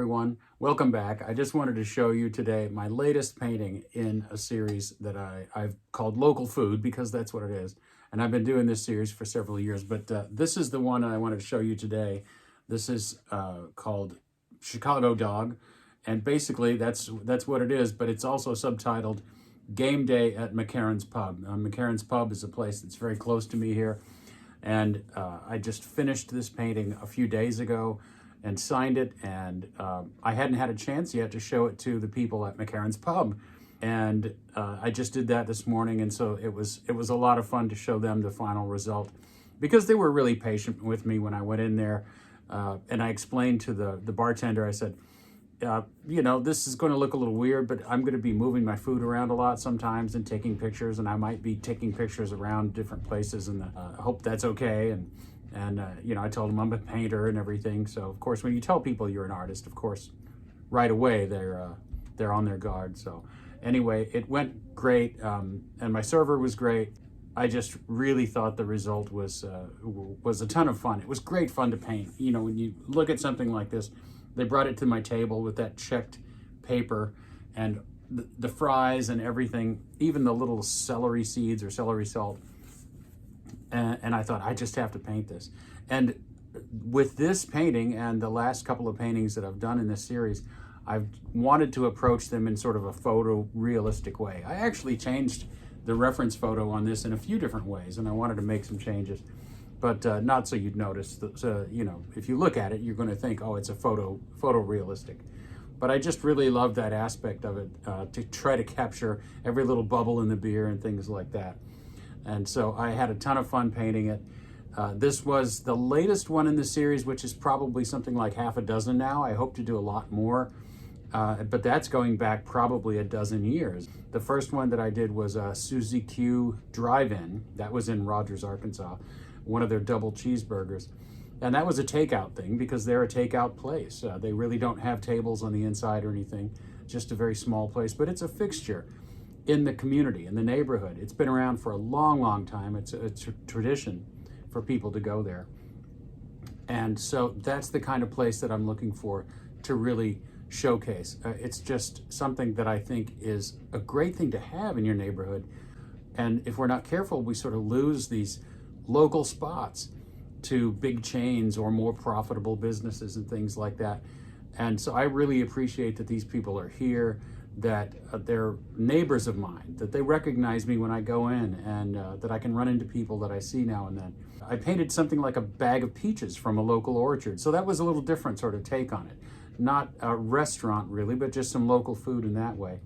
everyone. Welcome back. I just wanted to show you today my latest painting in a series that I've called Local Food, because that's what it is. And I've been doing this series for several years, but this is the one I wanted to show you today. This is called Chicago Dog, and basically that's what it is, but it's also subtitled Game Day at McCarran's Pub. McCarran's Pub is a place that's very close to me here, and I just finished this painting a few days ago and signed it, and I hadn't had a chance yet to show it to the people at McCarran's Pub, and I just did that this morning, and so it was a lot of fun to show them the final result, because they were really patient with me when I went in there, and I explained to the bartender. I said, you know, this is going to look a little weird, but I'm going to be moving my food around a lot sometimes and taking pictures, and I might be taking pictures around different places, and I hope that's okay. And you know, I told them I'm a painter and everything. So of course, when you tell people you're an artist, of course, right away they're on their guard. So anyway, it went great, and my server was great. I just really thought the result was a ton of fun. It was great fun to paint. You know, when you look at something like this, they brought it to my table with that checked paper and the fries and everything, even the little celery seeds or celery salt. And I thought, I just have to paint this. And with this painting and the last couple of paintings that I've done in this series, I've wanted to approach them in sort of a photorealistic way. I actually changed the reference photo on this in a few different ways, and I wanted to make some changes, but not so you'd notice. So, you know, if you look at it, you're going to think, oh, it's a photorealistic. But I just really love that aspect of it, to try to capture every little bubble in the beer and things like that. And so I had a ton of fun painting it. This was the latest one in the series, which is probably something like half a dozen now. I hope to do a lot more, but that's going back probably a dozen years. The first one that I did was Suzy Q Drive-In. That was in Rogers, Arkansas, one of their double cheeseburgers. And that was a takeout thing, because they're a takeout place. They really don't have tables on the inside or anything, just a very small place, but it's a fixture in the community, in the neighborhood. It's been around for a long, long time. It's a tradition for people to go there. And so that's the kind of place that I'm looking for to really showcase. It's just something that I think is a great thing to have in your neighborhood. And if we're not careful, we sort of lose these local spots to big chains or more profitable businesses and things like that. And so I really appreciate that these people are here, that they're neighbors of mine, that they recognize me when I go in, and that I can run into people that I see now and then. I painted something like a bag of peaches from a local orchard, so that was a little different sort of take on it. Not a restaurant really, but just some local food in that way.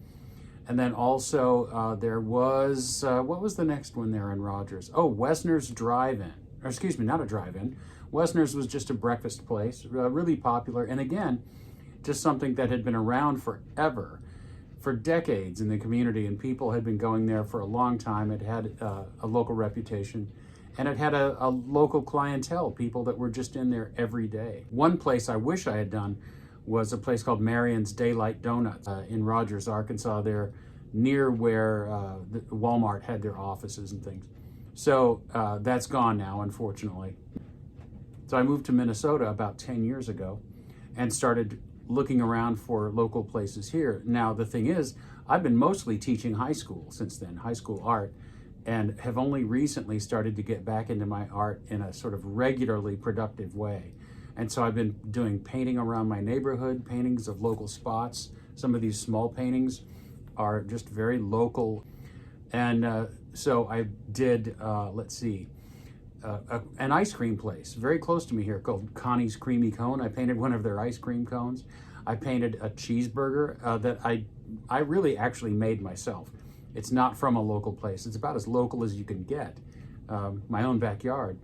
And then also there was, what was the next one there in Rogers? Oh, Wesner's Drive-In, or excuse me, not a drive-in. Wesner's was just a breakfast place, really popular, and again, just something that had been around forever, for decades in the community, and people had been going there for a long time. It had a local reputation, and it had a local clientele, people that were just in there every day. One place I wish I had done was a place called Marion's Daylight Donuts in Rogers, Arkansas, there near where the Walmart had their offices and things. So that's gone now, unfortunately. So I moved to Minnesota about 10 years ago and started looking around for local places here. Now, the thing is, I've been mostly teaching high school since then, high school art, and have only recently started to get back into my art in a sort of regularly productive way. And so I've been doing painting around my neighborhood, paintings of local spots. Some of these small paintings are just very local. And so I did, let's see, an ice cream place very close to me here called Connie's Creamy Cone. I painted one of their ice cream cones. I painted a cheeseburger that I really actually made myself. It's not from a local place. It's about as local as you can get, my own backyard.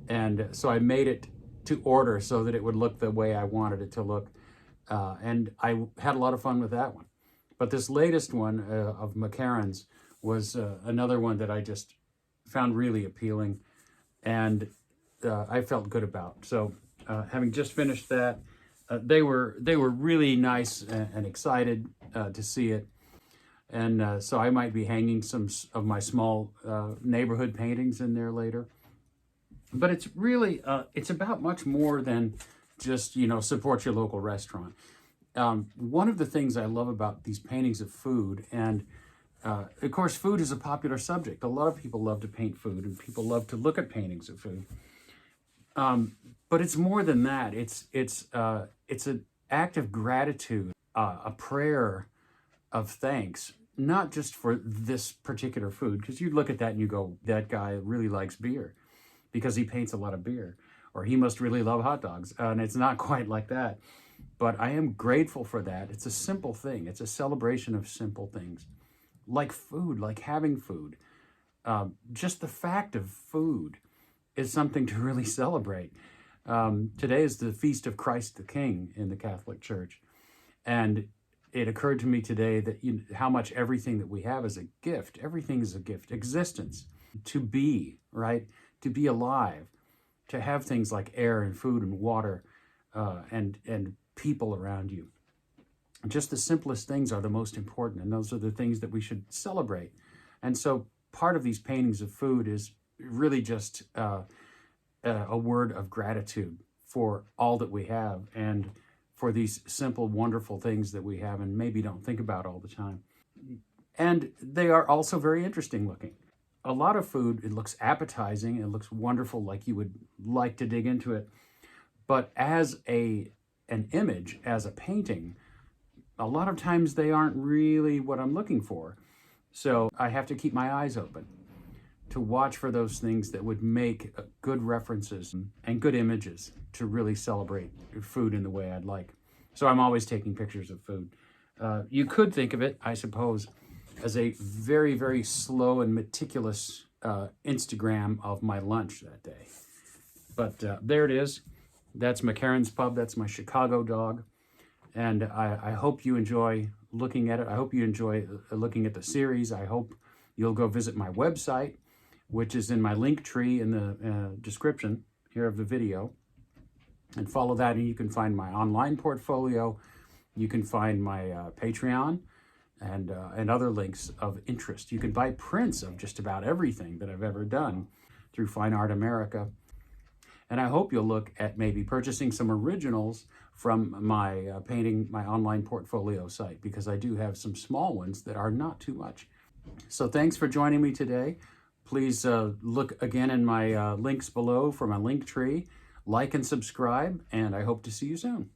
And so I made it to order so that it would look the way I wanted it to look. And I had a lot of fun with that one. But this latest one of McCarran's was another one that I just found really appealing, and I felt good about. So having just finished that, they were really nice and excited to see it. And so I might be hanging some of my small neighborhood paintings in there later. But it's really, it's about much more than just, you know, support your local restaurant. One of the things I love about these paintings of food, and of course, food is a popular subject. A lot of people love to paint food, and people love to look at paintings of food. But it's more than that. It's an act of gratitude, a prayer of thanks, not just for this particular food, because you look at that and you go, that guy really likes beer because he paints a lot of beer, or he must really love hot dogs. And it's not quite like that. But I am grateful for that. It's a simple thing. It's a celebration of simple things, like food, like having food. Just the fact of food is something to really celebrate. Today is the Feast of Christ the King in the Catholic Church. And it occurred to me today that how much everything that we have is a gift. Everything is a gift. Existence, to be, right? To be alive, to have things like air and food and water and people around you. Just the simplest things are the most important, and those are the things that we should celebrate. And so part of these paintings of food is really just a word of gratitude for all that we have and for these simple, wonderful things that we have and maybe don't think about all the time. And they are also very interesting looking. A lot of food, it looks appetizing, it looks wonderful, like you would like to dig into it. But as an image, as a painting, a lot of times they aren't really what I'm looking for. So I have to keep my eyes open to watch for those things that would make good references and good images to really celebrate food in the way I'd like. So I'm always taking pictures of food. You could think of it, I suppose, as a very, very slow and meticulous Instagram of my lunch that day. But there it is. That's McCarran's Pub. That's my Chicago dog. And I hope you enjoy looking at it. I hope you enjoy looking at the series. I hope you'll go visit my website, which is in my link tree in the description here of the video, and follow that, and you can find my online portfolio. You can find my Patreon and other links of interest. You can buy prints of just about everything that I've ever done through Fine Art America. And I hope you'll look at maybe purchasing some originals from my my online portfolio site, because I do have some small ones that are not too much. So thanks for joining me today. Please look again in my links below for my link tree. Like and subscribe, and I hope to see you soon.